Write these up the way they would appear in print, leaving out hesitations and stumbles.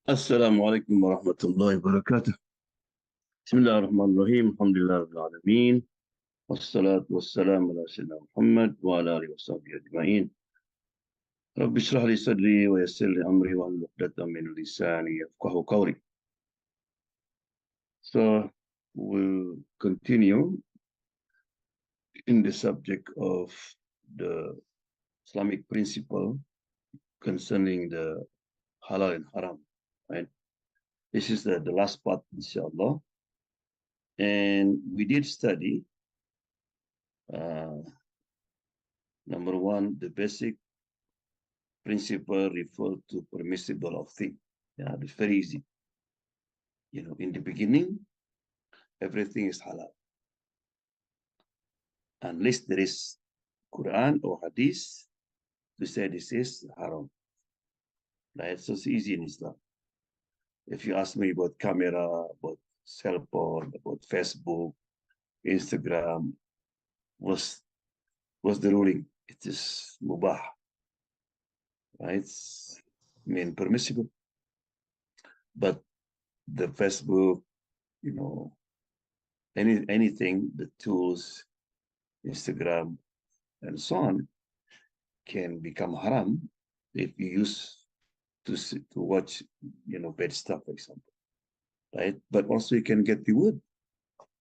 السلام عليكم ورحمة الله وبركاته. بسم الله الرحمن الرحيم. الحمد لله رب العالمين، والصلاة والسلام على سيدنا محمد وعلى آله وصحبه أجمعين. رب اشرح لي صدري ويسر لي أمري واحلل عقدة من لساني يفقهوا قولي. So we'll continue in the subject of the Islamic principle concerning the halal and haram. Right? This is the last part, inshallah. And we did study number one, the basic principle refer to permissible of thing. Yeah, it's very easy. In the beginning, everything is halal. Unless there is Quran or Hadith to say this is haram. Right? So it's easy in Islam. If you ask me about camera, about cell phone, about Facebook, Instagram, what's the ruling? It is mubah. Right? Permissible. But the Facebook, anything, the tools, Instagram, and so on, can become haram if you use to watch, bad stuff, for example, right? But also you can get reward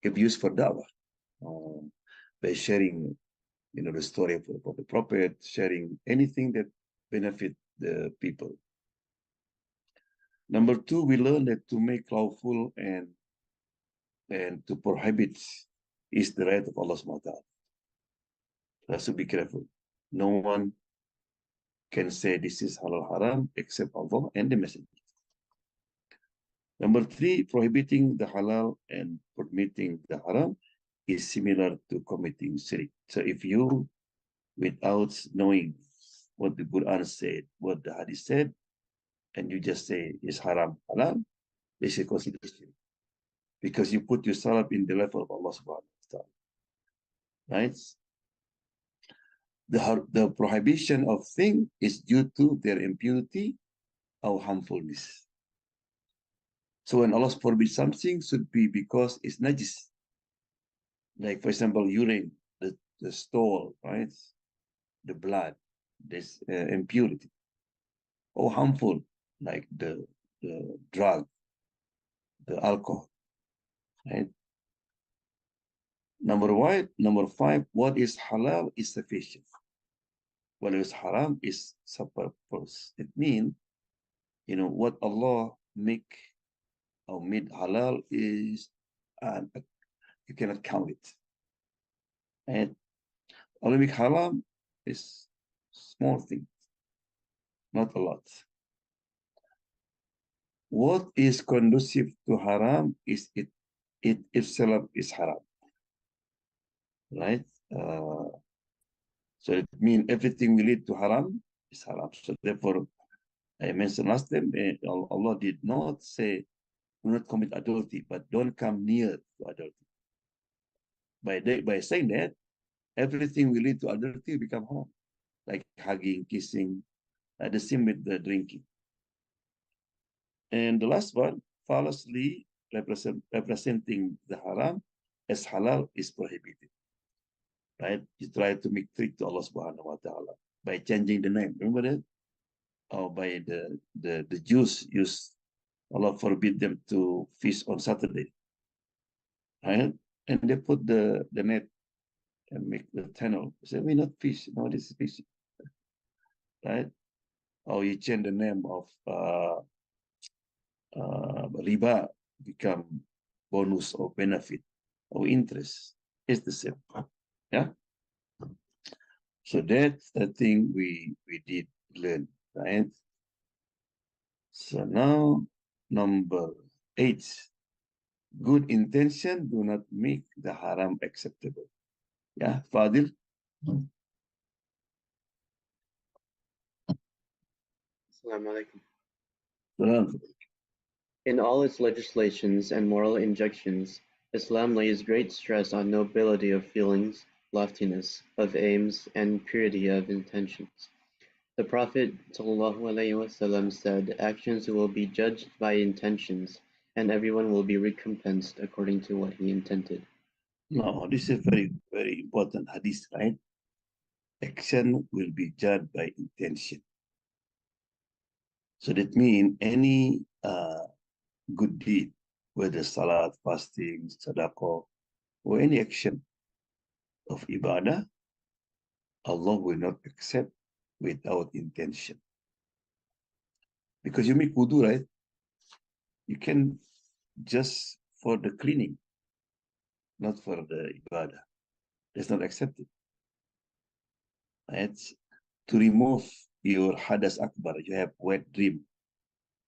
if used for dawah, by sharing, the story of the Prophet, sharing anything that benefit the people. Number two, we learn that to make lawful and to prohibit is the right of Allah subhanahu wa ta'ala. That's to be careful. No one can say this is halal haram except Allah and the Messenger. Number three, prohibiting the halal and permitting the haram is similar to committing shirk. So if you, without knowing what the Quran said, what the Hadith said, and you just say is haram halal, this is considered shirk, because you put yourself in the level of Allah subhanahu wa ta'ala. Right? The prohibition of things is due to their impurity or harmfulness. So when Allah forbids something, should be because it's najis. Like, for example, urine, the stool, right? The blood, this impurity. Or harmful, like the drug, the alcohol, right? Number five, what is halal is sufficient. What is haram is superfluous. It means, what Allah make or made halal is, you cannot count it. And Allah make haram is small thing, not a lot. What is conducive to haram is it itself is haram, right? So it means everything we lead to haram is haram. So therefore, I mentioned last time, Allah did not say do not commit adultery, but don't come near to adultery. By saying that, everything will lead to adultery become haram, like hugging, kissing, the same with the drinking. And the last one, falsely representing the haram as halal is prohibited. Right? You try to make trick to Allah subhanahu wa ta'ala by changing the name. Remember that? Or by the Jews Allah forbid them to fish on Saturday. Right? And they put the net and make the tunnel. They say, we not fish. No, this is fishing. Right? Or you change the name of riba, become bonus or benefit or interest. It's the same. Yeah. So that's the thing we did learn, right? So now number 8, good intention do not make the haram acceptable. Yeah, Fadil. Assalamu alaikum. Salam. In all its legislations and moral injunctions, Islam lays great stress on nobility of feelings, loftiness of aims, and purity of intentions. The Prophet ﷺ said, actions will be judged by intentions, and everyone will be recompensed according to what he intended. No, this is very, very important hadith, right? Action will be judged by intention. So that means any good deed, whether salat, fasting, sadaqah, or any action of ibadah, Allah will not accept without intention. Because you make wudu, right? You can just for the cleaning, not for the ibadah. That's not accepted. Right? To remove your hadas akbar, you have wet dream,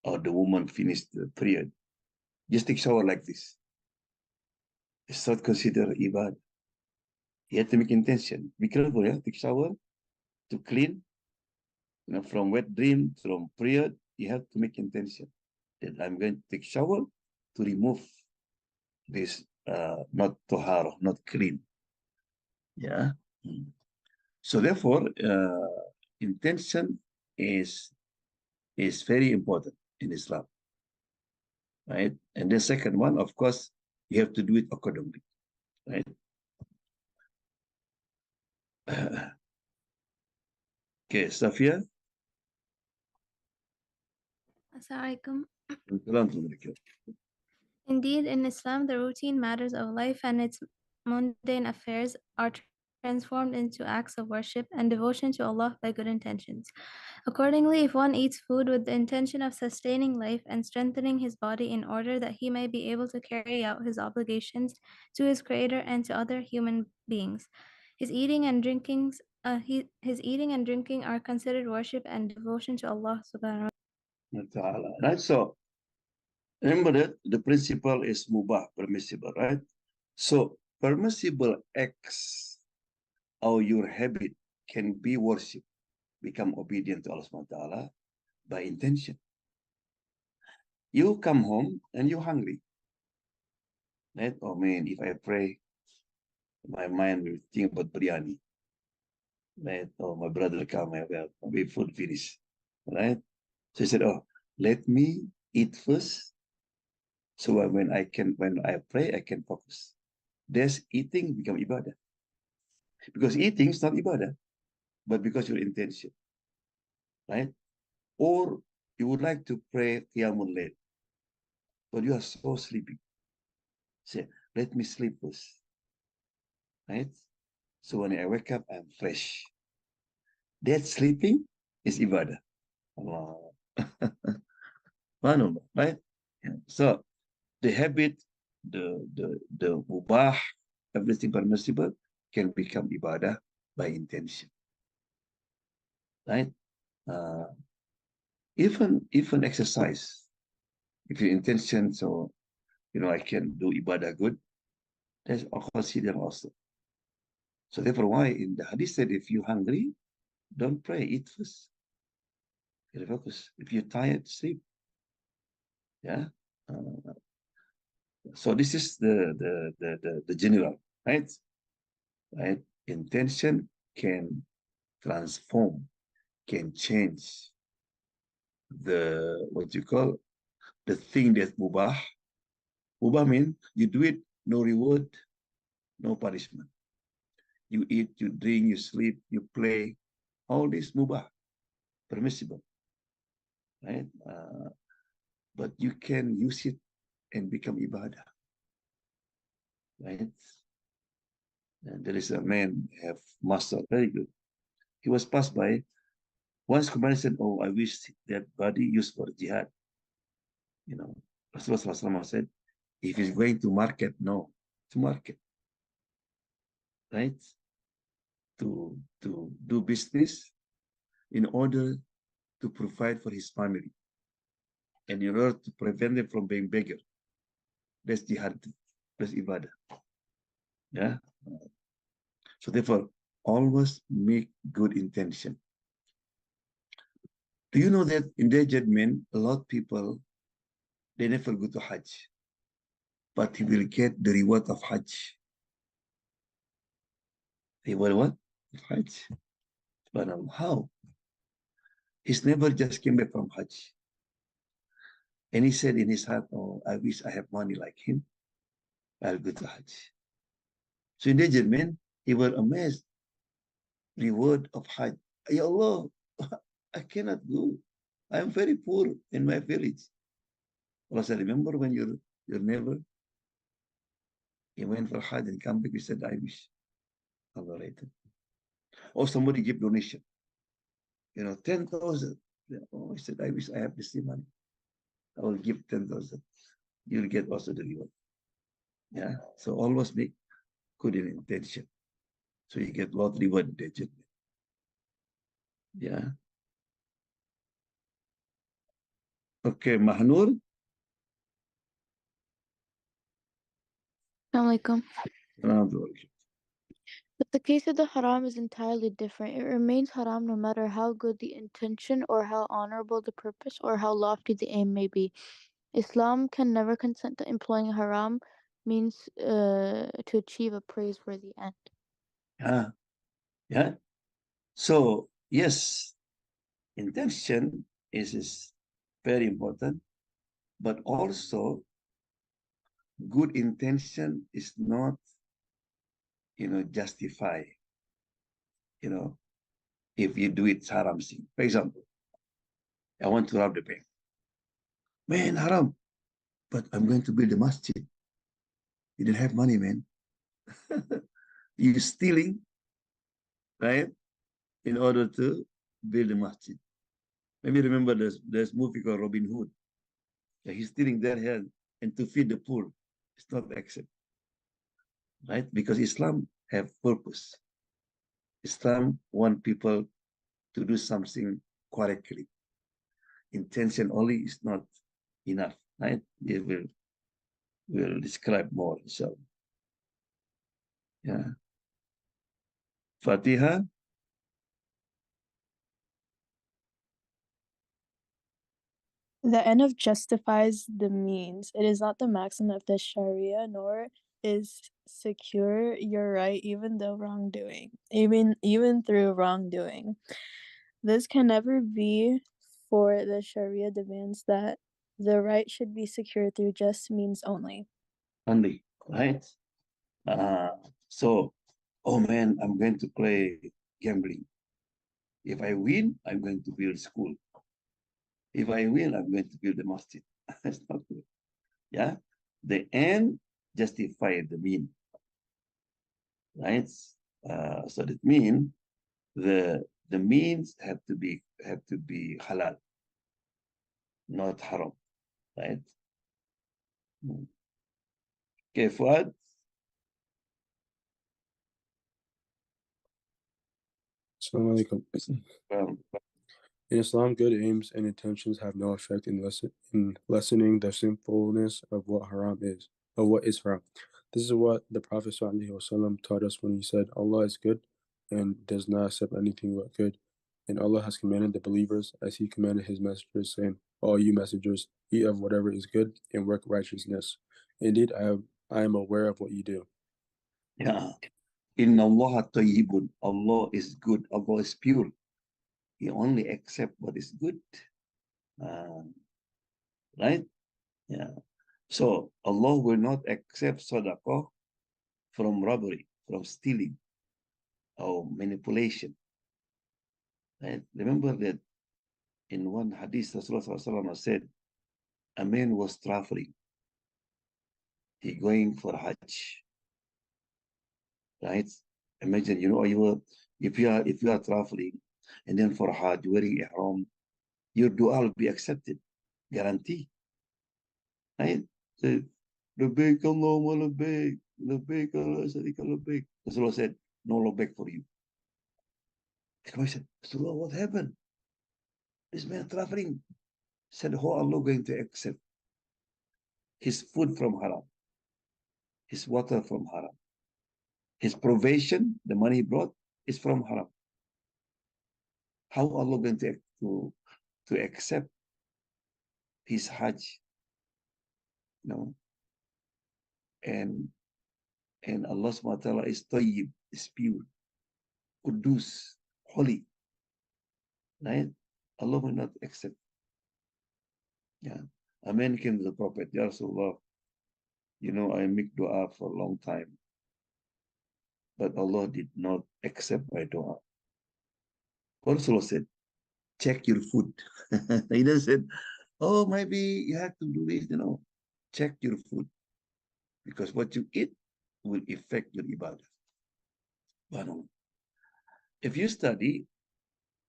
or the woman finished the period. Just take shower like this. It's not considered ibadah. You have to make intention. Be careful, yeah? Take shower to clean. You know, from wet dream, from period, you have to make intention that I'm going to take shower to remove this not tahara, not clean. Yeah. So therefore, intention is very important in Islam, right? And the second one, of course, you have to do it accordingly, right? Okay, Safia. Assalamualaikum. Alaikum. Indeed, in Islam, the routine matters of life and its mundane affairs are transformed into acts of worship and devotion to Allah by good intentions. Accordingly, if one eats food with the intention of sustaining life and strengthening his body in order that he may be able to carry out his obligations to his Creator and to other human beings, his eating and drinking are considered worship and devotion to Allah subhanahu wa ta'ala. Right? So remember that the principle is mubah, permissible, right? So permissible acts or your habit can be worship, become obedient to Allah subhanahu wa ta'ala by intention. You come home and you're hungry. Right? Oh man, if I pray, my mind will think about biryani. Right? Oh, my brother come, my food finished. Right? So he said, oh, let me eat first. So when I pray, I can focus. There's eating become ibadah. Because eating is not ibadah, but because your intention. Right? Or you would like to pray qiyamul layl, but you are so sleepy. Say, let me sleep first. Right? So when I wake up, I'm fresh. That sleeping is ibadah. Allah. Right? Yeah. So the habit, the mubah, everything permissible can become ibadah by intention. Right? Even exercise, if your intention, so I can do ibadah good, that's considered also. So therefore, why in the hadith said, if you're hungry, don't pray, eat first. You focus. If you're tired, sleep. Yeah. So this is the general, right? Right. Intention can transform, can change the what you call the thing that's mubah. Mubah means you do it, no reward, no punishment. You eat, you drink, you sleep, you play, all this mubah, permissible, right? But you can use it and become ibadah, right? And there is a man have master, very good. He was passed by. Once Commander said, oh, I wish that body used for jihad. Rasulullah said, if he's going to market, no, to market, right? To do business in order to provide for his family and in order to prevent them from being beggar. That's jihad, that's ibadah. Yeah. So therefore, always make good intention. Do you know that in their judgment, a lot of people, they never go to Hajj, but he will get the reward of Hajj. They will what? Hajj. But how? His neighbor just came back from Hajj. And he said in his heart, oh, I wish I have money like him. I'll go to Hajj. So in that man, he was amazed. Reward of Hajj. Ya Allah, I cannot go. I'm very poor in my village. Allah said, remember when your neighbor, he went for Hajj and come back, he said, I wish. Allah later. Or somebody give donation, 10,000. Oh, he said, I wish I have this money. I will give 10,000. You'll get also the reward. Yeah. So always make good in intention. So you get lot reward intention. Yeah. Okay, Mahnur. Assalamualaikum. But the case of the haram is entirely different. It remains haram no matter how good the intention or how honorable the purpose or how lofty the aim may be. Islam can never consent to employing haram means to achieve a praiseworthy end. Yeah. So, yes, intention is very important, but also good intention is not, justify, if you do it haram thing. For example, I want to rob the bank. Man, haram, but I'm going to build a masjid. You didn't have money, man. You're stealing, right, in order to build a masjid. Maybe remember there's movie called Robin Hood. He's stealing their hand and to feed the poor. It's not accept, right? Because Islam have purpose. Islam want people to do something correctly. Intention only is not enough, right? It will describe more, inshallah. Yeah. Fatiha. The end of justifies the means. It is not the maxim of the Shariah, nor is secure your right even through wrongdoing. This can never be, for the Sharia demands that the right should be secured through just means only. Only, right? So, oh man, I'm going to play gambling. If I win, I'm going to build school. If I win, I'm going to build a masjid. That's not good. Yeah. The end justify the mean. Right? So that means the means have to be halal, not haram. Right? Okay, Fuad. Assalamualaikum. In Islam, good aims and intentions have no effect in lessening the sinfulness of what is haram. This is what the Prophet ﷺ taught us when he said, Allah is good and does not accept anything but good. And Allah has commanded the believers as he commanded his messengers, saying, all you messengers, eat of whatever is good and work righteousness. Indeed, I am aware of what you do. Yeah. Inna Allah tayyibun. Allah is good. Allah is pure. He only accepts what is good. Right? Yeah. So Allah will not accept sadaqah from robbery, from stealing, or manipulation. Right? Remember that in one hadith, Rasulullah said, a man was traveling. He going for Hajj. Right? Imagine, if you are traveling and then for Hajj wearing ihram, your dua will be accepted. Guarantee. Right? Labbaik Allahumma labbaik, labbaik Allah sharika labbaik. Rasulullah said, no labbaik for you. And I said, Rasulullah, what happened? This man traveling. Said, how Allah going to accept his food from haram, his water from haram, his provision, the money he brought, is from haram. How Allah going to accept his Hajj? And Allah subhanahu wa ta'ala is tayyib, is pure, kudus, holy. Right? Allah will not accept. Yeah. A man came to the Prophet, Ya Rasulullah, I make dua for a long time, but Allah did not accept my dua. Rasulullah said, check your food. He didn't say, oh, maybe you have to do this, check your food. Because what you eat will affect your ibadah. But if you study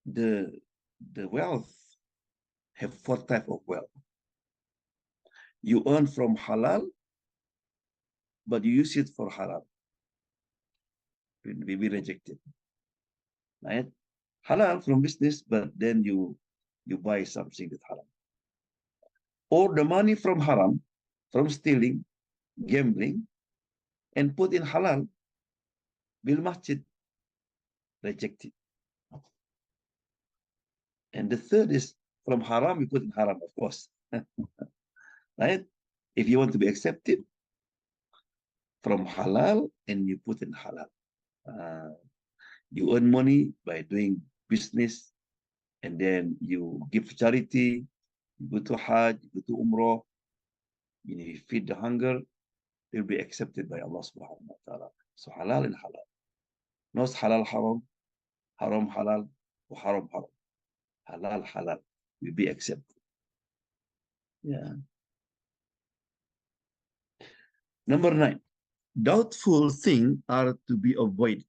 the wealth, have 4 types of wealth. You earn from halal, but you use it for haram. It will be rejected. Right? Halal from business, but then you buy something that haram. Or the money from haram, from stealing, gambling, and put in halal, bil masjid, rejected. And the third is from haram, you put in haram, of course. Right? If you want to be accepted, from halal and you put in halal. You earn money by doing business, and then you give charity, you go to Hajj, you go to Umrah, you feed the hunger, you'll be accepted by Allah subhanahu wa ta'ala. So halal and halal. Not halal haram, haram halal, or haram haram. Halal halal will be accepted. Yeah. Number 9, doubtful things are to be avoided.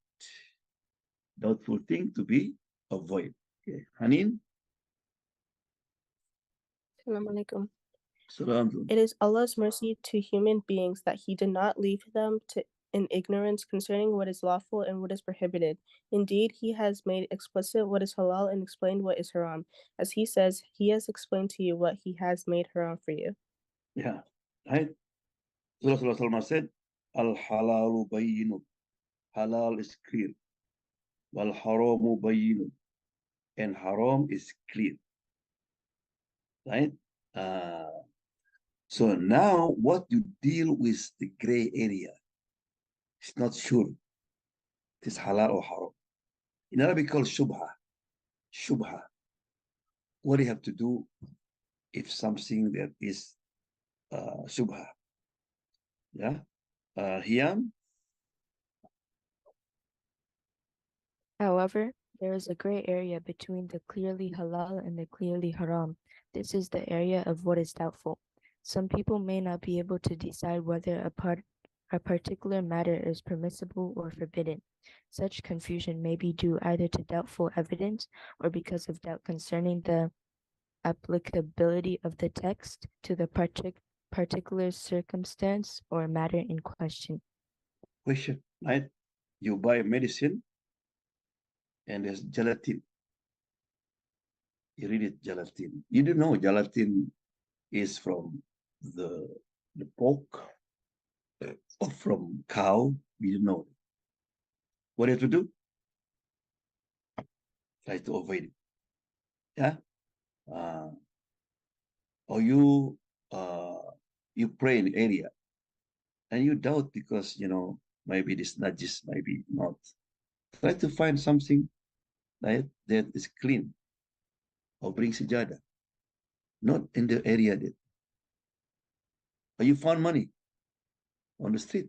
Doubtful thing to be avoided. Okay. Hanin? Assalamu alaikum. Salam. It is Allah's mercy to human beings that He did not leave them in ignorance concerning what is lawful and what is prohibited. Indeed, He has made explicit what is halal and explained what is haram. As He says, He has explained to you what He has made haram for you. Yeah. Right? Rasulullah said, Al-halalu bayyinun. Halal is clear. Wal-haramu bayyinun. And haram is clear. Right? So now what you deal with the gray area, it's not sure it is halal or haram. In Arabic called shubha. Shubha. What do you have to do if something that is shubha? Yeah. Hiyam? However, there is a gray area between the clearly halal and the clearly haram. This is the area of what is doubtful. Some people may not be able to decide whether a particular matter is permissible or forbidden. Such confusion may be due either to doubtful evidence or because of doubt concerning the applicability of the text to the particular circumstance or matter in question. Question, right? You buy medicine and there's gelatin. You read it, gelatin. You don't know gelatin is from the pork or from cow. You don't know. What do you have to do? Try to avoid it. Yeah. Or you pray in the area and you doubt because maybe this najis, maybe not. Try to find something that is clean or bring sijada. Not in the area that. Or you found money on the street.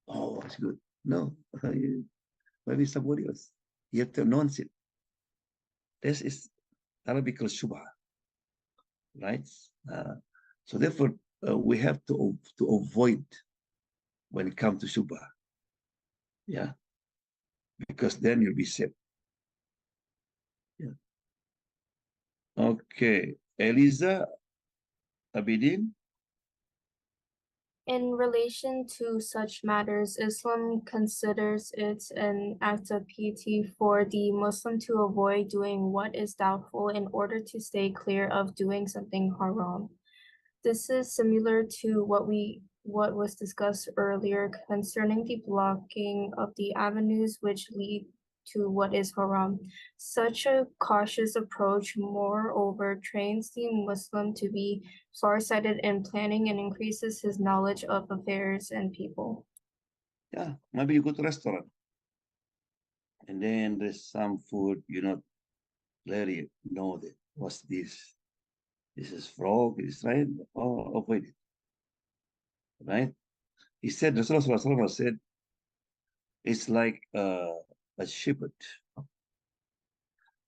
Oh, that's good. No, maybe somebody else. You have to announce it. This is Arabic shubha, right? So therefore, we have to avoid when it comes to shubha. Yeah, because then you'll be safe. Yeah. Okay, Eliza Abidin. In relation to such matters, Islam considers it an act of piety for the Muslim to avoid doing what is doubtful in order to stay clear of doing something haram. This is similar to what was discussed earlier concerning the blocking of the avenues which lead to what is haram. Such a cautious approach, moreover, trains the Muslim to be far-sighted in planning and increases his knowledge of affairs and people. Yeah, maybe you go to a restaurant and then there's some food you not really know that What's this? This is frog, is right? Oh, avoid it. Right? He said, Rasulullah said, it's like a shepherd.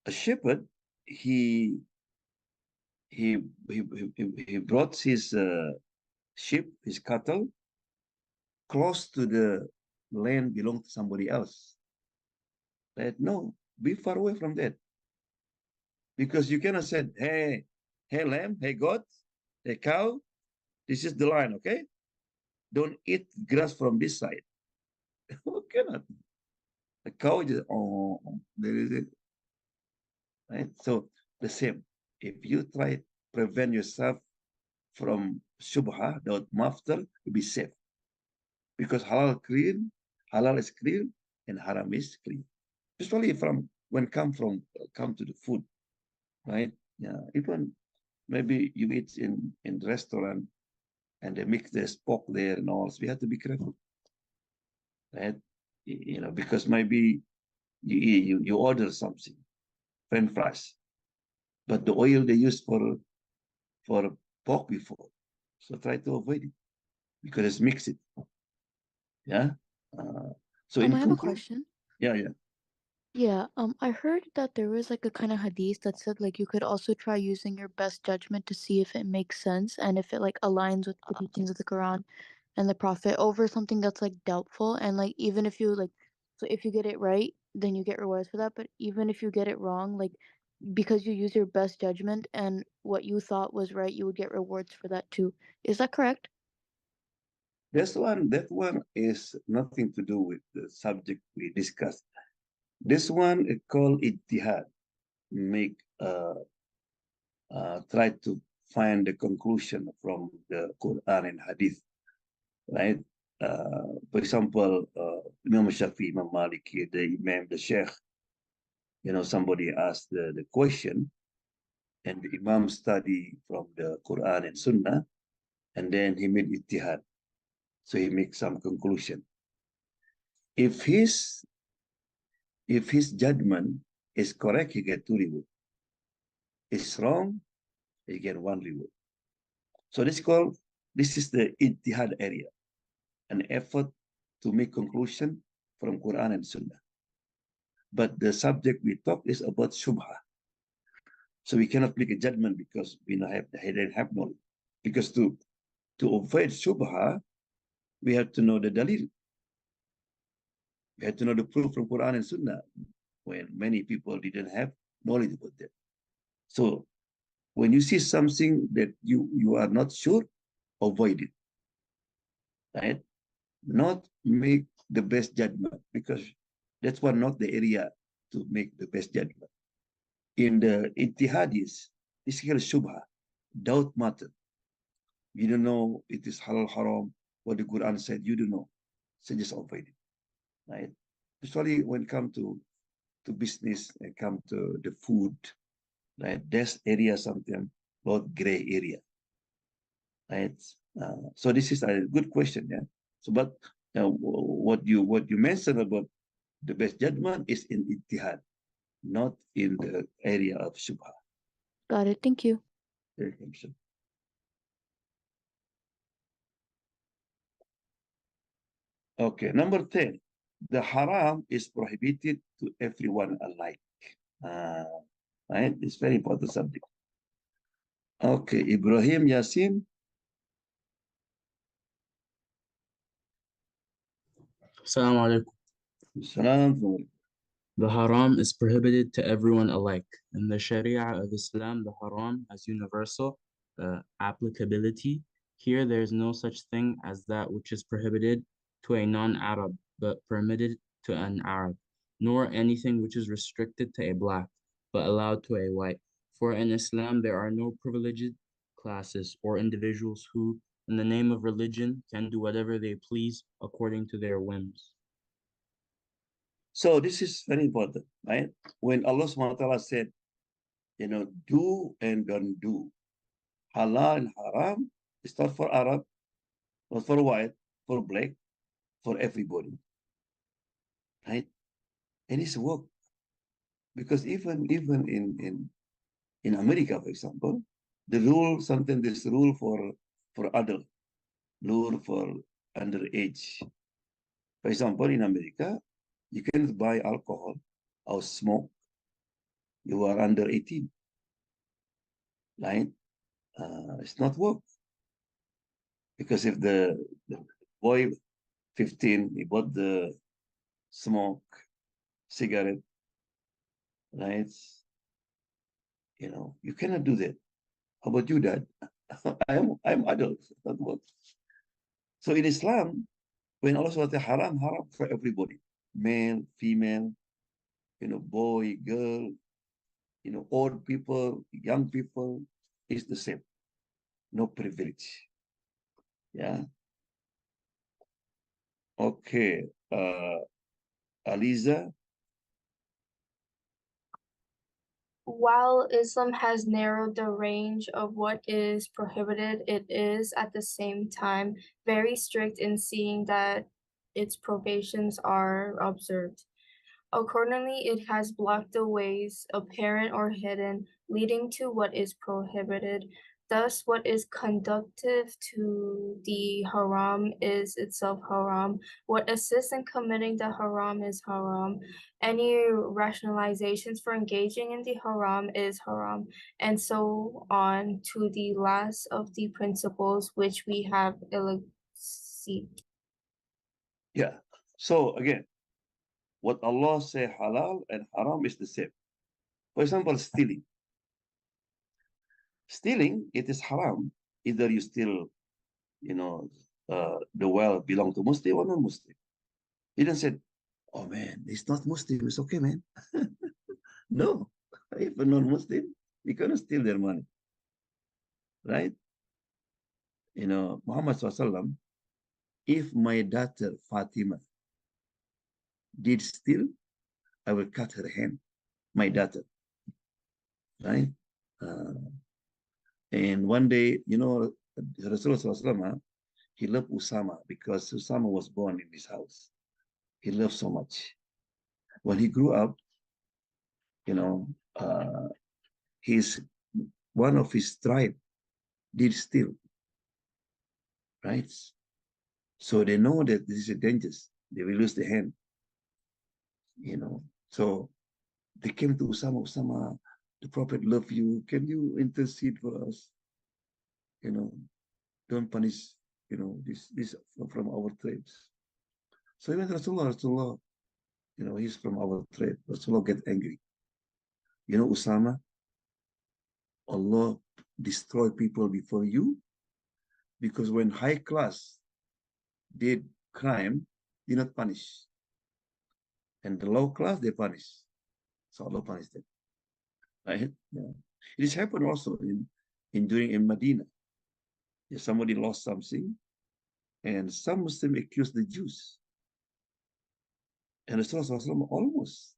A shepherd, he he he brought his sheep, his cattle, close to the land belong to somebody else. Right? No, be far away from that. Because you cannot say, hey lamb, hey goat, hey cow, this is the line, okay? Don't eat grass from this side. You cannot. The cow just, oh, there is it. Right? So the same. If you try prevent yourself from shubha, the maftar, you'll be safe. Because halal is clean, and haram is clean. Especially from when come to the food, right? Yeah, even maybe you eat in restaurant and they mix the pork there and all. So we have to be careful, right? Because maybe you order something, French fries, but the oil they use for pork before, so try to avoid it because it's mixed. Yeah. So in I have a conclusion, question. yeah. Yeah, I heard that there was like a kind of hadith that said like you could also try using your best judgment to see if it makes sense and if it like aligns with the teachings of the Quran and the Prophet over something that's like doubtful, and like even if you like, so if you get it right, then you get rewards for that, but even if you get it wrong, like because you use your best judgment and what you thought was right, you would get rewards for that too. Is that correct? That one is nothing to do with the subject we discussed. This one is called ittihad. Make try to find the conclusion from the Quran and Hadith, right? For example, Imam Shafi, Imam Maliki, the Imam, the Sheikh. Somebody asked the question, and the Imam study from the Quran and Sunnah, and then he made ittihad. So he makes some conclusion. If his judgment is correct, he get 2 reward. It's wrong, he get 1 reward. So this is the ittihad area, an effort to make conclusion from Quran and Sunnah. But the subject we talk is about shubha. So we cannot make a judgment because we don't have knowledge. Because to avoid shubha, we have to know the dalil. We have to know the proof from Quran and Sunnah, when many people didn't have knowledge about that. So when you see something that you are not sure, avoid it, right? Not make the best judgment, because that's one not the area to make the best judgment. In the ittihadis, this is shubha, doubt matter. You don't know it is halal haram, what the Quran said, you don't know. So just avoid it, right? Especially when it comes to business and come to the food, right? There's area something about gray area, right? So this is a good question, yeah. So, but what you mentioned about the best judgment is in ittihad, not in the area of shubha. Got it. Thank you. Okay, number 10. The haram is prohibited to everyone alike. Right? It's very important subject. Okay, Ibrahim Yasin. Assalamu alaikum. Salam. The haram is prohibited to everyone alike. In the Sharia of Islam, the haram has universal applicability. Here, there is no such thing as that which is prohibited to a non-Arab, but permitted to an Arab, nor anything which is restricted to a black, but allowed to a white. For in Islam, there are no privileged classes or individuals who, in the name of religion, can do whatever they please according to their whims. So this is very important, right? When Allah SWT said, do and don't do, halal and haram, it's not for Arab, not for white, for black, for everybody, right? And it's work, because even In America, for example, the rule, sometimes there's rule for adult, rule for underage. For example, in America, you cannot buy alcohol or smoke. You are under 18, right? It's not work. Because if the boy 15, he bought the smoke, cigarette, right? You know, you cannot do that. How about you, Dad? I'm adult, not work. So in Islam, when Allah SWT haram, haram for everybody, male, female, you know, boy, girl, you know, old people, young people, is the same. No privilege. Yeah. Okay. Aliza. While Islam has narrowed the range of what is prohibited, it is at the same time very strict in seeing that its probations are observed. Accordingly, it has blocked the ways, apparent or hidden, leading to what is prohibited. Thus, what is conducive to the haram is itself haram. What assists in committing the haram is haram. Any rationalizations for engaging in the haram is haram, and so on to the last of the principles which we have elucidated. Yeah. So again, what Allah say halal and haram is the same. For example, stealing. Stealing, it is haram. Either you steal, you know, the wealth belong to Muslim or non-Muslim. He didn't say, oh man, it's not Muslim, it's okay, man. No, if a non-Muslim, you cannot steal their money, right? You know, Muhammad SAW, if my daughter Fatima did steal, I will cut her hand, my daughter, right? And one day, you know, Rasulullah, he loved Usama because Usama was born in his house. He loved so much. When he grew up, you know, his one of his tribe did steal, right? So they know that this is dangerous. They will lose the hand, you know. So they came to Usama. Usama, the Prophet love you. Can you intercede for us? You know, don't punish, you know, this from our tribes. So he went to Rasulullah, you know, he's from our tribe. Rasulullah get angry. You know, Usama, Allah destroy people before you because when high class did crime, you're not punished. And the low class, they punish. So Allah punished them. Right? Yeah. It has happened also in Medina. If somebody lost something, and some Muslim accused the Jews. And Rasulullah almost,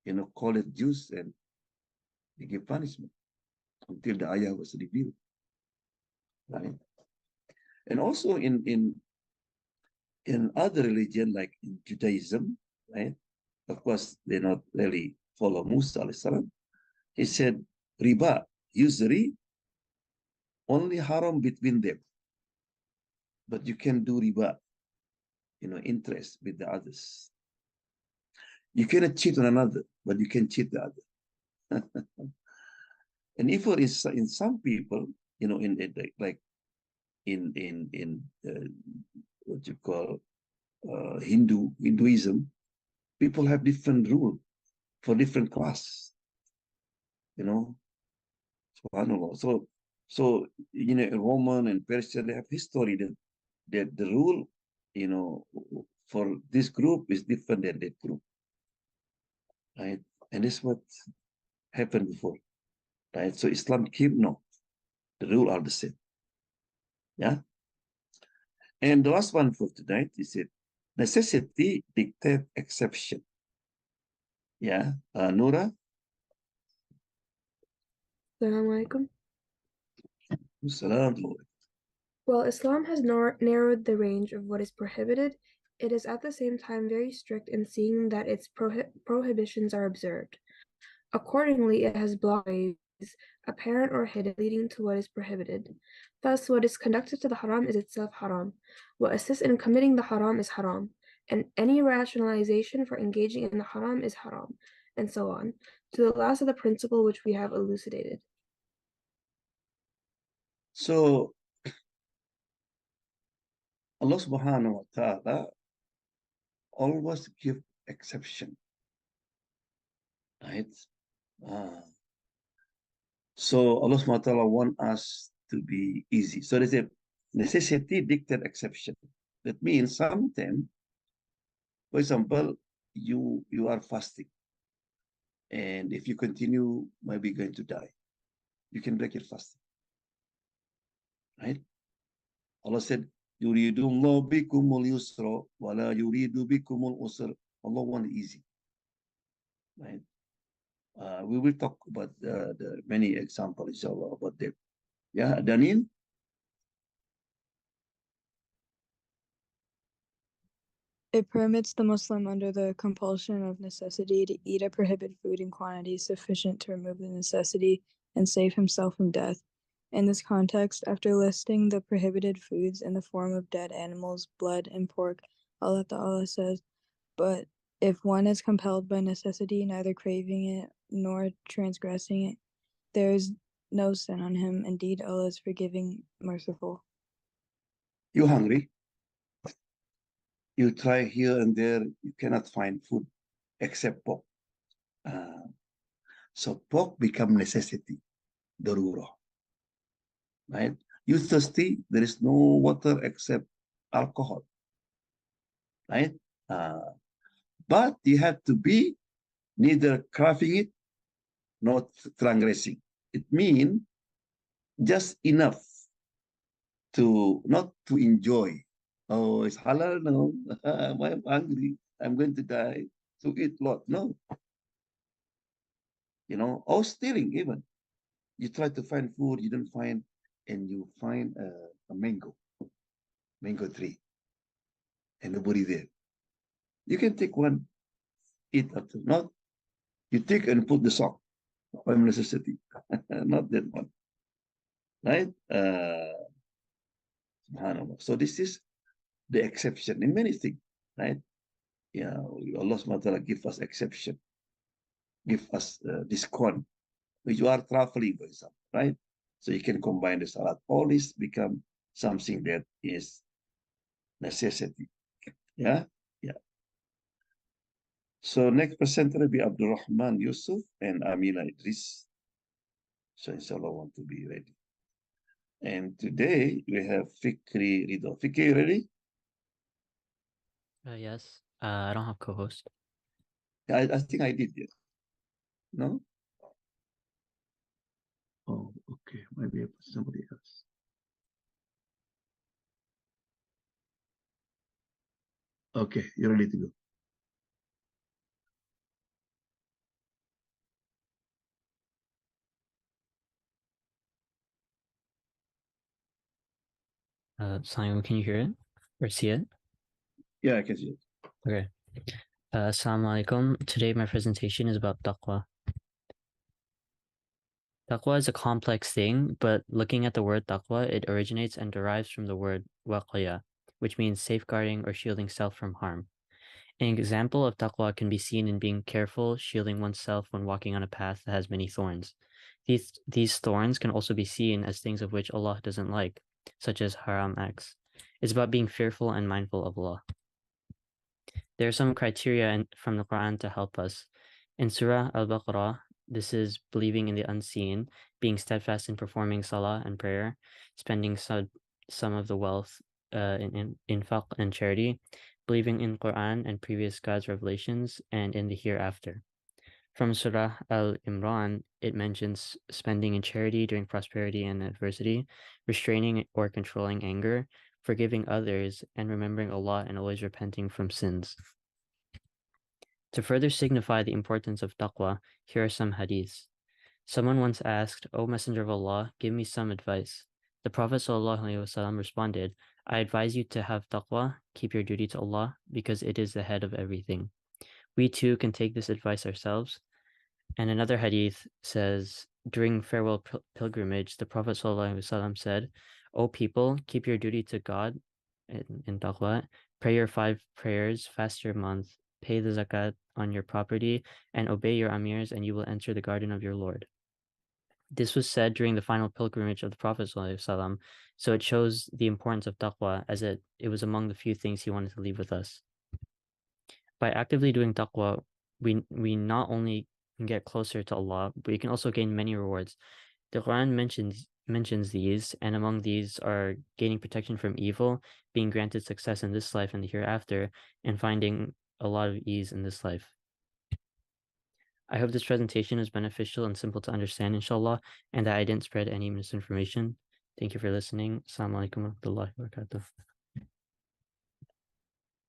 you know, called it Jews and they give punishment until the ayah was revealed. Right? And also in other religion like in Judaism, right? Of course, they not really follow Musa alayhi salam. He said, riba, usury, only haram between them. But you can do riba, you know, interest with the others. You cannot cheat on another, but you can cheat the other. And if it is in some people, you know, in like in what you call Hinduism, people have different rule for different class, you know. SubhanAllah. So you know, Roman and Persian, they have history that the rule, you know, for this group is different than that group, right? And that's what happened before, right? So Islam keep no, the rule are the same, yeah. And the last one for tonight is it necessity dictate exception, yeah. Nura. Assalamu alaikum. Salam. While Islam has narrowed the range of what is prohibited, it is at the same time very strict in seeing that its prohibitions are observed. Accordingly, it has blocked ways, apparent or hidden, leading to what is prohibited. Thus, what is conducted to the haram is itself haram. What assists in committing the haram is haram, and any rationalization for engaging in the haram is haram, and so on, to the last of the principle which we have elucidated. So, Allah subhanahu wa ta'ala always give exception, right? So Allah subhanahu wa ta'ala want us to be easy. So there's a necessity dictate exception. That means sometimes, for example, you are fasting, and if you continue, maybe going to die. You can break your fasting, right? Allah said, "Yuridullahu bikumul yusra, wala yuridu bikumul usra." Allah want easy, right? We will talk about the many examples, inshallah, about them. Yeah, Daniel? It permits the Muslim under the compulsion of necessity to eat a prohibited food in quantities sufficient to remove the necessity and save himself from death. In this context, after listing the prohibited foods in the form of dead animals, blood, and pork, Allah Ta'ala says, "But if one is compelled by necessity, neither craving it nor transgressing it, there is no sin on him. Indeed, Allah is forgiving, merciful." You hungry? You try here and there, you cannot find food except pork. So pork become necessity, darura, right? You thirsty, there is no water except alcohol, right? But you have to be neither craving it nor transgressing. It means just enough to not to enjoy. Oh, it's halal now. I'm hungry. I'm going to die. So eat lot. No. You know, or stealing even. You try to find food, you don't find, and you find a mango tree, and nobody there. You can take one, eat after. Not, you take and put the sock by necessity. Not that one. Right? Subhanallah. So this is the exception in many things, right? Yeah, Allah subhanahu wa ta'ala give us exception, give us discount. When you are traveling, for example, right? So you can combine the salat. All this become something that is necessity. Yeah, yeah. So next presenter will be Abdurrahman Yusuf and Amina Idris. So inshallah want to be ready. And today we have Fikri Rido. Fikri, ready? Yes. I don't have co-host. I think I did, yes. No? Oh, okay. Maybe I put somebody else. Okay, you're ready to go. Simon, can you hear it or see it? Yeah, I can see it. Okay. Assalamu alaikum. Today my presentation is about taqwa. Taqwa is a complex thing, but looking at the word taqwa, it originates and derives from the word waqaya, which means safeguarding or shielding self from harm. An example of taqwa can be seen in being careful, shielding oneself when walking on a path that has many thorns. These thorns can also be seen as things of which Allah doesn't like, such as haram acts. It's about being fearful and mindful of Allah. There are some criteria from the Quran to help us. In Surah Al-Baqarah, this is believing in the unseen, being steadfast in performing salah and prayer, spending some of the wealth in infaq and charity, believing in Quran and previous God's revelations, and in the hereafter. From Surah Al-Imran, it mentions spending in charity during prosperity and adversity, restraining or controlling anger, forgiving others, and remembering Allah and always repenting from sins. To further signify the importance of taqwa, here are some hadiths. Someone once asked, "O Messenger of Allah, give me some advice." The Prophet ﷺ responded, "I advise you to have taqwa, keep your duty to Allah, because it is the head of everything." We too can take this advice ourselves. And another hadith says, during farewell pilgrimage, the Prophet ﷺ said, "O people, keep your duty to God in taqwa, pray your 5 prayers, fast your month, pay the zakat on your property, and obey your amirs, and you will enter the garden of your Lord." This was said during the final pilgrimage of the Prophet ﷺ, so it shows the importance of taqwa, as it was among the few things he wanted to leave with us. By actively doing taqwa, we not only can get closer to Allah, but we can also gain many rewards. The Quran mentions these, and among these are gaining protection from evil, being granted success in this life and the hereafter, and finding a lot of ease in this life. I hope this presentation is beneficial and simple to understand, inshallah, and that I didn't spread any misinformation. Thank you for listening. Assalamu alaikum wa rahmatullahi wa barakatuh.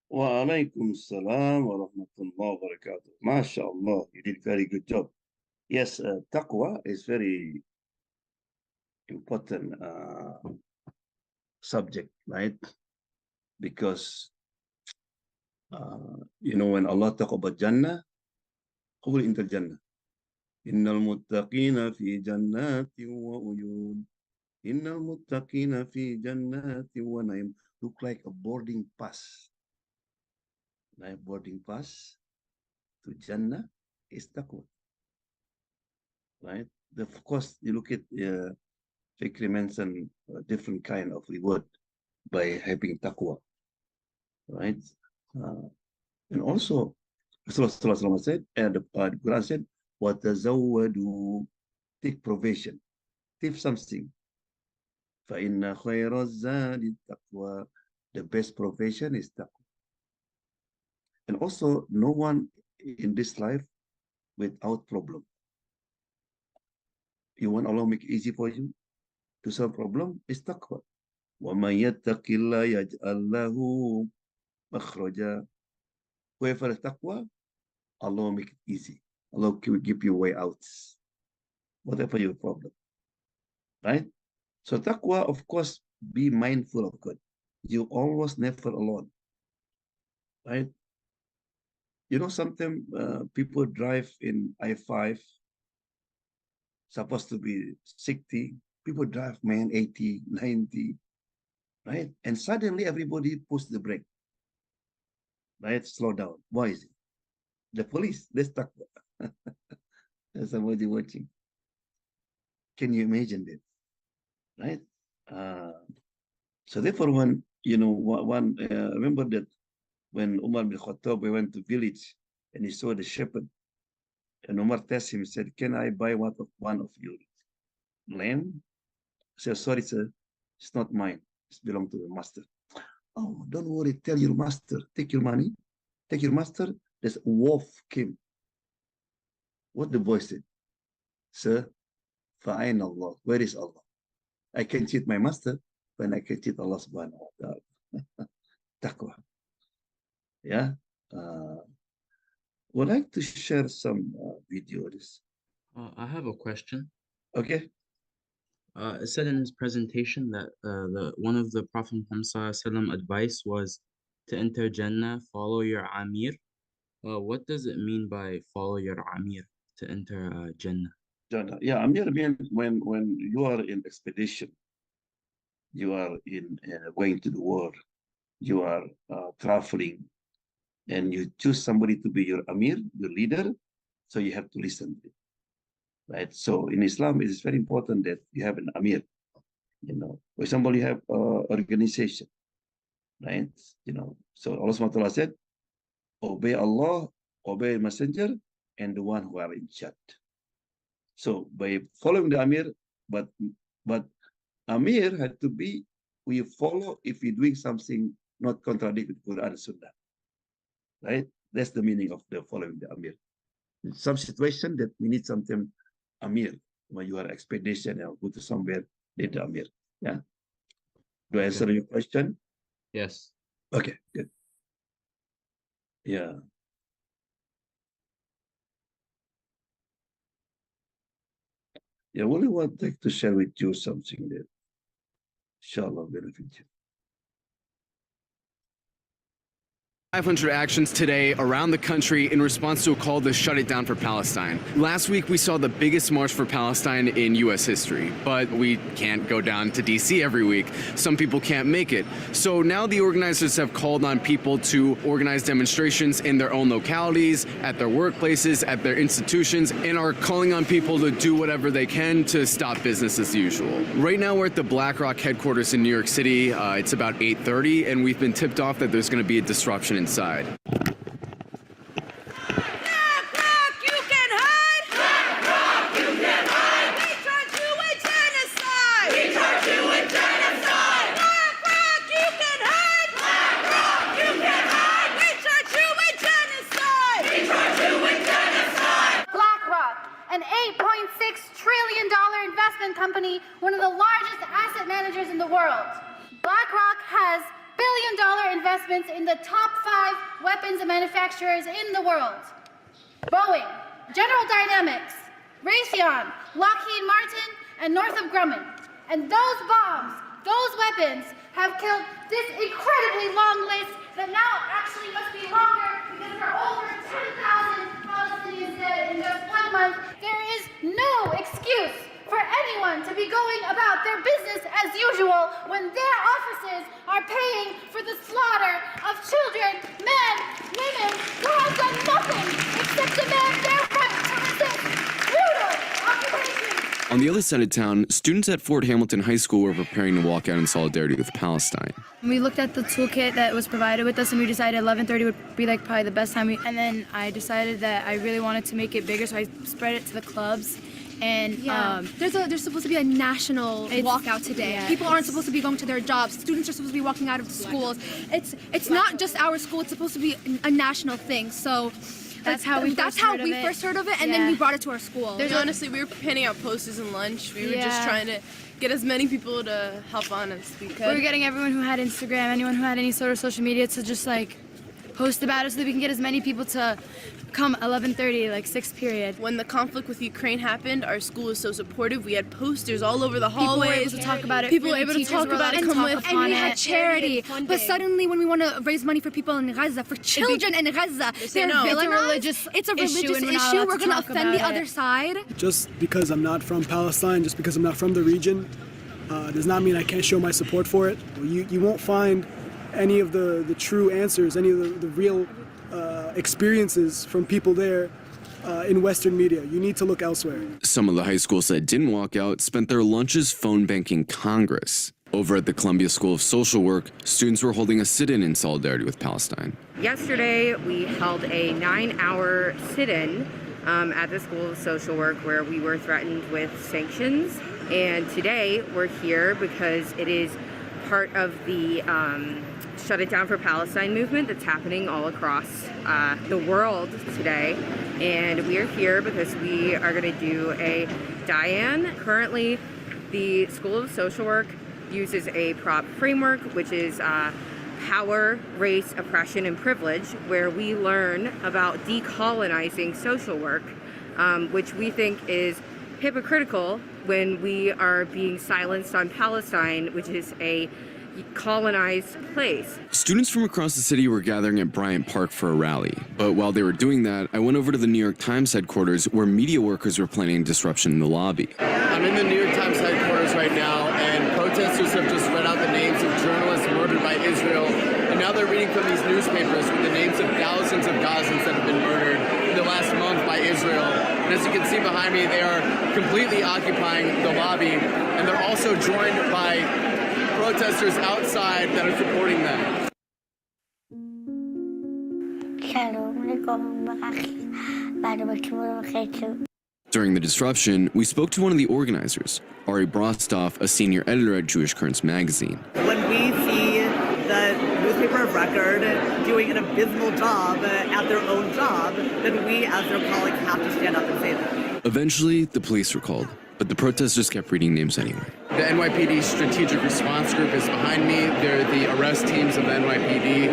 Wa alaikum salam wa rahmatullahi wa barakatuh. MashaAllah, you did very good job. Yes, taqwa is very important subject, right? Because, when Allah talk about Jannah, who will enter Jannah? Innal muttaqina fi jannatin wa uyun. Innal muttaqina fi jannatin wa naim. Look like a boarding pass. Like boarding pass to Jannah is taqwa. Right? Of course, you look at Fikri mentioned a different kind of reward by having taqwa. Right? And also, Rasulullah said, and the Quran said, وَتَزَوَّدُوا, take provision, take something. فَإِنَّ خَيْرَ الزَّادِ التَّقْوَى, the best provision is taqwa. And also, no one in this life without problem. You want Allah make it easy for you to solve problem, is taqwa. وَمَنْ يَتَّقِ اللَّهَ يَجْعَلْ لَهُ مَخْرَجًا. Whoever has taqwa, Allah will make it easy. Allah will give you way out, whatever your problem. Right? So taqwa, of course, be mindful of God. You always never alone. Right? Sometimes people drive in I-5, supposed to be 60. People drive, 80, 90. Right? And suddenly everybody push the brake. Right? Slow down. Why is it? The police, they're stuck. There's somebody watching. Can you imagine that? Right? So therefore, when, remember that when Umar bin Khattab went to village and he saw the shepherd, and Umar asked him, said, "Can I buy one of your lamb?" He said, "Sorry, sir, it's not mine. It belongs to the master." "Oh, don't worry. Tell your master. Take your money. Take your master." This wolf came. What the boy said? "Sir, fa'ain Allah. Where is Allah? I can cheat my master when I can cheat Allah subhanahu wa ta'ala." Taqwa. Yeah. Would like to share some videos. I have a question. Okay. It said in his presentation that one of the Prophet Muhammad advice was to enter Jannah, follow your Amir. What does it mean by follow your Amir to enter Jannah? Jannah. Yeah, Amir means when you are in expedition, you are in going to the war, you are traveling, and you choose somebody to be your Amir, your leader, so you have to listen to it. Right? So in Islam, it is very important that you have an Amir. For example, you have organization, right? So Allah SWT said, obey Allah, obey Messenger, and the one who are in charge. So by following the Amir, but Amir had to be, we follow if we're doing something not contradict with Quran and Sunnah. Right? That's the meaning of the following the Amir. In some situation that we need something Amir, when you are expedition or go to somewhere, need the Amir. Yeah. Do I answer your question? Yes. Okay, good. Yeah. Yeah, only would like to share with you something that inshallah benefit you. 500 actions today around the country in response to a call to shut it down for Palestine. Last week, we saw the biggest march for Palestine in U.S. history, but we can't go down to D.C. every week. Some people can't make it. So now the organizers have called on people to organize demonstrations in their own localities, at their workplaces, at their institutions, and are calling on people to do whatever they can to stop business as usual. Right now, we're at the BlackRock headquarters in New York City. It's about 8:30, and we've been tipped off that there's going to be a disruption inside. An $8.6 trillion investment company, one of the largest asset managers in the world. BlackRock has billion-dollar investments in the top 5 weapons manufacturers in the world. Boeing, General Dynamics, Raytheon, Lockheed Martin, and Northrop Grumman. And those bombs, those weapons, have killed this incredibly long list that now actually must be longer because there are over 10,000 Palestinians dead in just 1 month. There is no excuse for anyone to be going about their business as usual when their offices are paying for the slaughter of children, men, women who have done nothing except demand their right to resist brutal occupation. On the other side of town, students at Fort Hamilton High School were preparing to walk out in solidarity with Palestine. We looked at the toolkit that was provided with us and we decided 11:30 would be like probably the best time. And then I decided that I really wanted to make it bigger, so I spread it to the clubs. And there's supposed to be a national walkout today. Yeah, people aren't supposed to be going to their jobs. Students are supposed to be walking out of the schools. It's not just our school. It's supposed to be a national thing. So that's how we first heard of it, and then we brought it to our school. Honestly, we were handing out posters and lunch. We were just trying to get as many people to help on as we could. We were getting everyone who had Instagram, anyone who had any sort of social media to just like post about it so that we can get as many people to come 11:30, like 6th period. When the conflict with Ukraine happened, our school was so supportive. We had posters all over the hallways. People were able to talk about it. People were able to talk about it. And we had charity. But suddenly, when we want to raise money for people in Gaza, for children in Gaza, it's a religious issue. We're going to offend the other side. Just because I'm not from Palestine, just because I'm not from the region, does not mean I can't show my support for it. You won't find any of the true answers, any of the real experiences from people there in Western media. You need to look elsewhere. Some of the high schools that didn't walk out spent their lunches phone banking Congress. Over at the Columbia School of Social Work, students were holding a sit-in in solidarity with Palestine. Yesterday, we held a 9-hour sit-in at the School of Social Work where we were threatened with sanctions. And today, we're here because it is part of the Shut It Down for Palestine movement that's happening all across the world today. And we are here because we are going to do a die-in. Currently, the School of Social Work uses a prop framework, which is power, race, oppression, and privilege, where we learn about decolonizing social work, which we think is hypocritical when we are being silenced on Palestine, which is a colonized place. Students from across the city were gathering at Bryant Park for a rally. But while they were doing that, I went over to the New York Times headquarters where media workers were planning disruption in the lobby. I'm in the New York Times headquarters right now, and protesters have just read out the names of journalists murdered by Israel. And now they're reading from these newspapers with the names of thousands of Gazans that have been murdered in the last month by Israel. And as you can see behind me, they are completely occupying the lobby. And they're also joined by protesters outside that are supporting them. During the disruption, we spoke to one of the organizers, Ari Brostoff, a senior editor at Jewish Currents magazine. When we see the newspaper of record doing an abysmal job at their own job, then we as their colleagues have to stand up and say that. Eventually, the police were called, but the protesters kept reading names anyway. The NYPD Strategic Response Group is behind me. They're the arrest teams of the NYPD.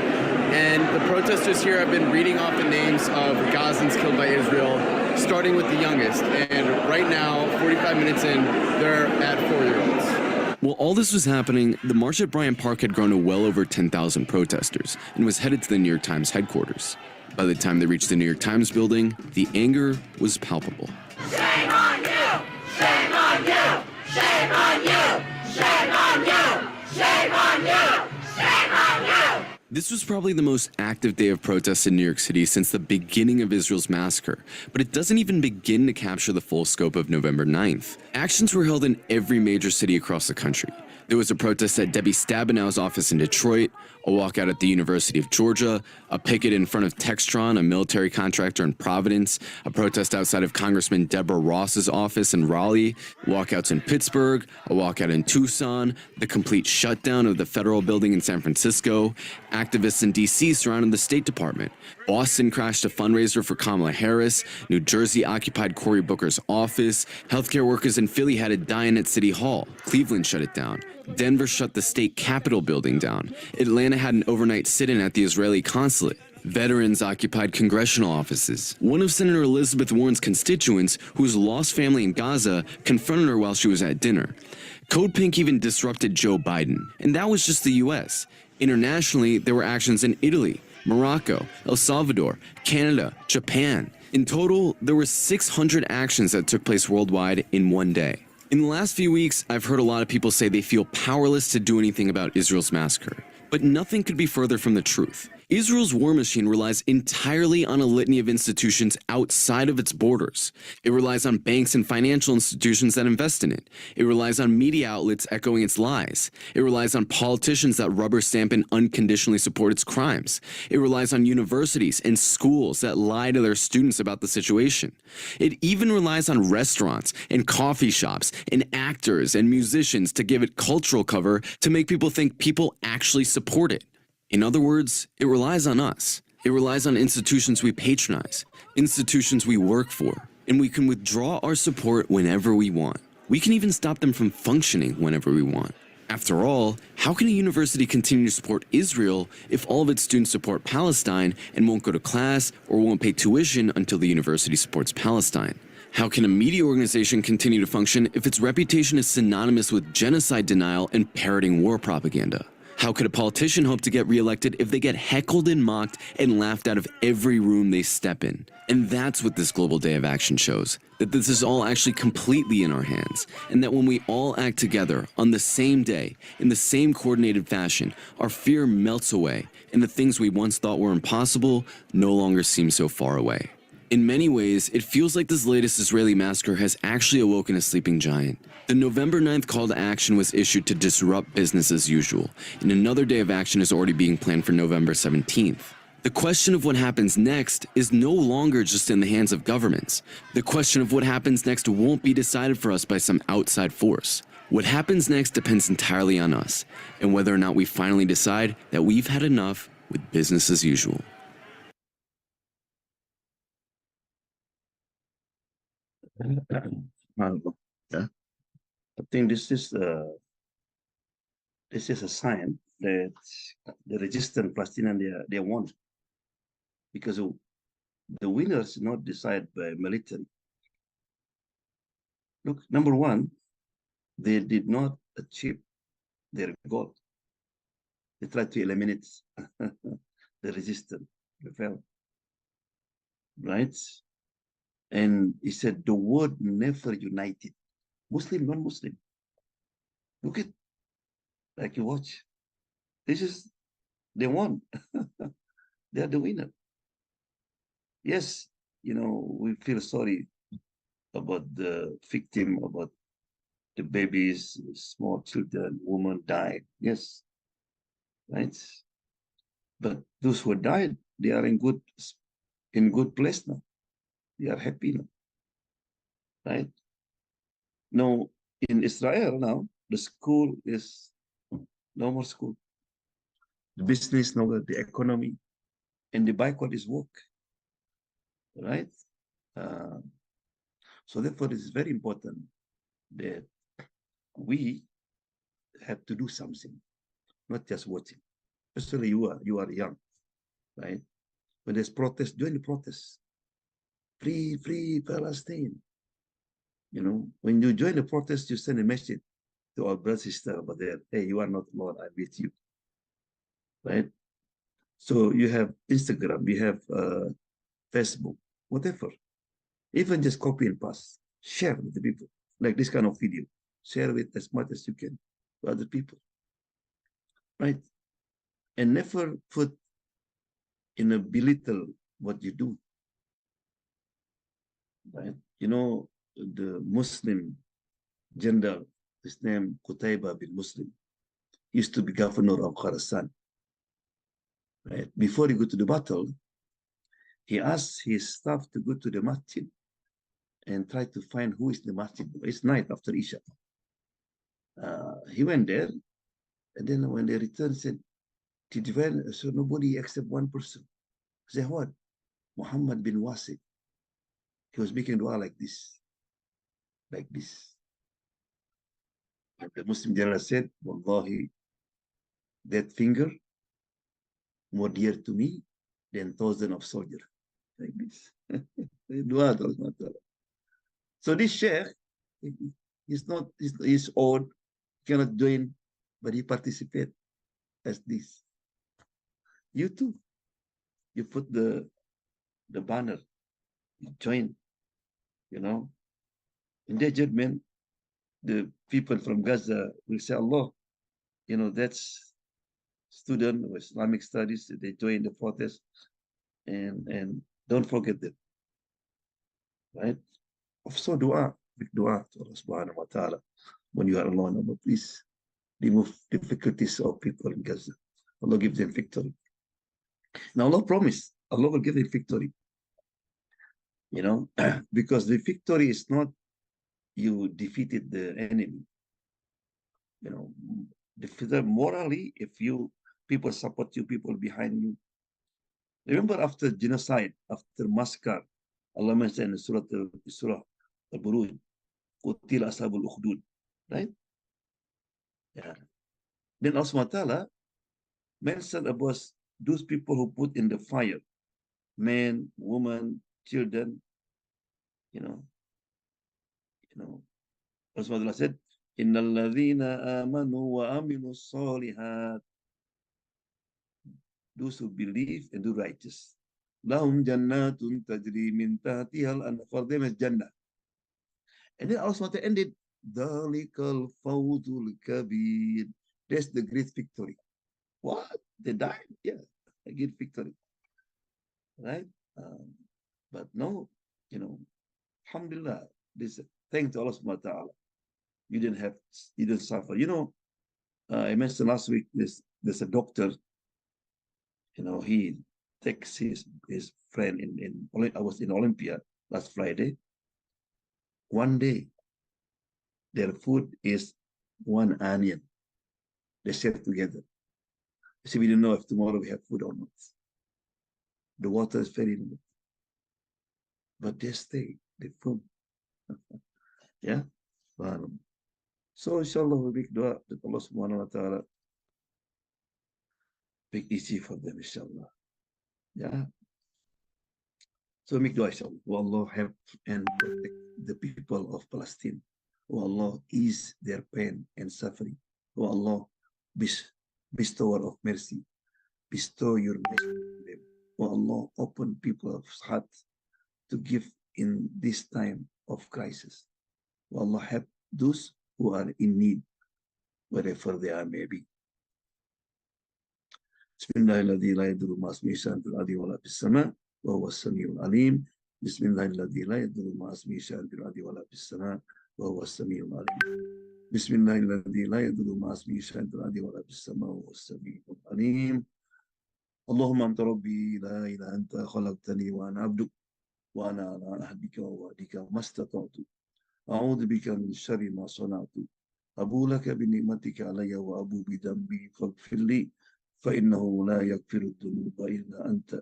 And the protesters here have been reading off the names of Gazans killed by Israel, starting with the youngest. And right now, 45 minutes in, they're at 4-year-olds. While all this was happening, the march at Bryant Park had grown to well over 10,000 protesters and was headed to the New York Times headquarters. By the time they reached the New York Times building, the anger was palpable. Shame on you! Shame on you! Shame on you! Shame on you! Shame on you! Shame on you! This was probably the most active day of protests in New York City since the beginning of Israel's massacre, but it doesn't even begin to capture the full scope of November 9th. Actions were held in every major city across the country. There was a protest at Debbie Stabenow's office in Detroit, a walkout at the University of Georgia, a picket in front of Textron, a military contractor in Providence, a protest outside of Congressman Deborah Ross's office in Raleigh, walkouts in Pittsburgh, a walkout in Tucson, the complete shutdown of the federal building in San Francisco. Activists in D.C. surrounded the State Department. Boston crashed a fundraiser for Kamala Harris. New Jersey occupied Cory Booker's office. Healthcare workers in Philly had a die-in at City Hall. Cleveland shut it down. Denver shut the state capitol building down. Atlanta had an overnight sit-in at the Israeli consulate. Veterans occupied congressional offices. One of Senator Elizabeth Warren's constituents, who's lost family in Gaza, confronted her while she was at dinner. Code Pink even disrupted Joe Biden, and that was just the U.S. Internationally, there were actions in Italy, Morocco, El Salvador, Canada, Japan. In total, there were 600 actions that took place worldwide in one day. In the last few weeks, I've heard a lot of people say they feel powerless to do anything about Israel's massacre. But nothing could be further from the truth. Israel's war machine relies entirely on a litany of institutions outside of its borders. It relies on banks and financial institutions that invest in it. It relies on media outlets echoing its lies. It relies on politicians that rubber stamp and unconditionally support its crimes. It relies on universities and schools that lie to their students about the situation. It even relies on restaurants and coffee shops and actors and musicians to give it cultural cover to make people think people actually support it. In other words, it relies on us. It relies on institutions we patronize, institutions we work for, and we can withdraw our support whenever we want. We can even stop them from functioning whenever we want. After all, how can a university continue to support Israel if all of its students support Palestine and won't go to class or won't pay tuition until the university supports Palestine? How can a media organization continue to function if its reputation is synonymous with genocide denial and parroting war propaganda? How could a politician hope to get reelected if they get heckled and mocked and laughed out of every room they step in? And that's what this Global Day of Action shows, that this is all actually completely in our hands, and that when we all act together on the same day, in the same coordinated fashion, our fear melts away, and the things we once thought were impossible no longer seem so far away. In many ways, it feels like this latest Israeli massacre has actually awoken a sleeping giant. The November 9th call to action was issued to disrupt business as usual, and another day of action is already being planned for November 17th. The question of what happens next is no longer just in the hands of governments. The question of what happens next won't be decided for us by some outside force. What happens next depends entirely on us, and whether or not we finally decide that we've had enough with business as usual. Yeah. I think this is a sign that the resistant Palestinian they won, because the winners not decided by military. Look, number one, they did not achieve their goal. They tried to eliminate the resistance, the failed, right? And he said the world never united, Muslim, non-Muslim. Look at, like you watch. This is, they won. They are the winner. Yes, we feel sorry about the victim, about the babies, small children, women died. Yes, right. But those who died, they are in good place now. They are happy now, right? Now in Israel now, the school is no more school. The business, no more, the economy, and the boycott is work, right? So therefore, it is very important that we have to do something, not just watching. Especially you are young, right? When there's protest, join the protest. Free Palestine. When you join the protest, you send a message to our brother sister over there, hey, you are not alone, I'm with you, right? So you have Instagram, you have Facebook, whatever. Even just copy and paste, share with the people, like this kind of video, share it as much as you can to other people, right? And never put in a belittle what you do, right? You know, the Muslim general, his name Qutayba bin Muslim, used to be governor of Khorasan, right? Before he go to the battle, he asked his staff to go to the masjid and try to find who is the masjid. It's night after Isha. He went there, and then when they returned, said, did you find? So nobody except one person. Say what? Muhammad bin Wasi. He was making dua like this, like this. And the Muslim general said, Wallahi, that finger more dear to me than thousands of soldiers. Like this. Dua. So this sheikh, he's old, cannot join, but he participate as this. You too. You put the banner, you join, you know. In their judgment, the people from Gaza will say, Allah, you know, that's student of Islamic studies, they join the protest, and don't forget them, right? Also dua, big dua to Allah subhanahu wa ta'ala when you are alone. Allah, please remove difficulties of people in Gaza. Allah give them victory. Now Allah promised, Allah will give them victory. You know, because the victory is not you defeated the enemy. You know, morally, if you people support you, people behind you. Remember after genocide, after massacre, Allah mentioned in Surah Al-Buruj, Qutila ashabul ukhdud, right? Yeah. Then Allah subhanahu wa ta'ala mentioned about those people who put in the fire, men, women, children, you know. Allah subhanahu wa ta'ala said, Innal ladhina amanu wa aminu salihat. Those who believe and do righteous. Lahum jannatun tajri min tahtihal anhar. Them is Jannah. And then Allah SWT ended, Dhalikal fawzul kabir. That's the great victory. What? They died? Yeah, a great victory. Right? But no, you know, alhamdulillah, this thanks to Allah subhanahu wa ta'ala. You didn't suffer. You know, I mentioned last week, there's a doctor, you know, he takes his friend I was in Olympia last Friday. One day, their food is one onion. They share together. See, we don't know if tomorrow we have food or not. The water is very limited. But they stay, the food. Yeah? So inshallah we make dua that Allah subhanahu wa ta'ala make easy for them, inshallah. Yeah. So make dua, inshallah. Oh Allah, help and protect the people of Palestine. Oh Allah, ease their pain and suffering. Oh Allah, bestower of mercy. Bestow your mercy on them. Oh Allah, open people's hearts to give in this time of crisis. Oh Allah, help those who are in need, wherever they are, maybe. Bismillahirrahmanirrahim. La yadurru ma ismihi shay'un fil ardi wa la fis sama' wa huwa as-sami'ul 'alim. Bismillahirrahmanirrahim. La yadurru ma ismihi shay'un fil ardi wa la fis sama' wa huwa as-sami'ul 'alim. Bismillahirrahmanirrahim. La yadurru ma ismihi shay'un fil ardi wa la fis sama' wa huwa as-sami'ul 'alim. Allahumma anta rabbi la ilaha anta khalaqtani wa ana 'abduk wa ana 'ala ahdika wa wa'dika mastata'tu. A'udzu bika min syarri ma sana'tu. Abu laka bi ni'matika alayya wa abu bi dhanbi faghfir li fa innahu la yaghfiru dhunuba illa anta.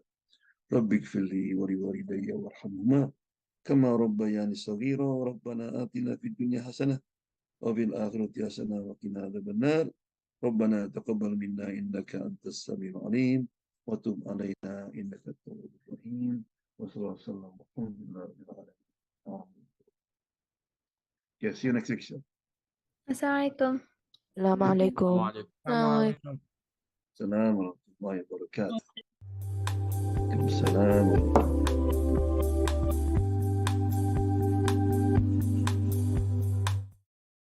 Rabbi ighfir li wa li walidayya warhamhuma kama rabbayani saghira. Rabbana atina fid dunya hasanah wa fil akhirati hasanah wa qina adzaban nar. Rabbana taqabbal minna innaka antas samiul alim wa tub alaina innaka at-tawwabur rahim. Wa sallallahu alaihi wa sallam. Yeah, see you next week. Assalamualaikum. Assalamualaikum. السلام ورحمة الله وبركاته. السلام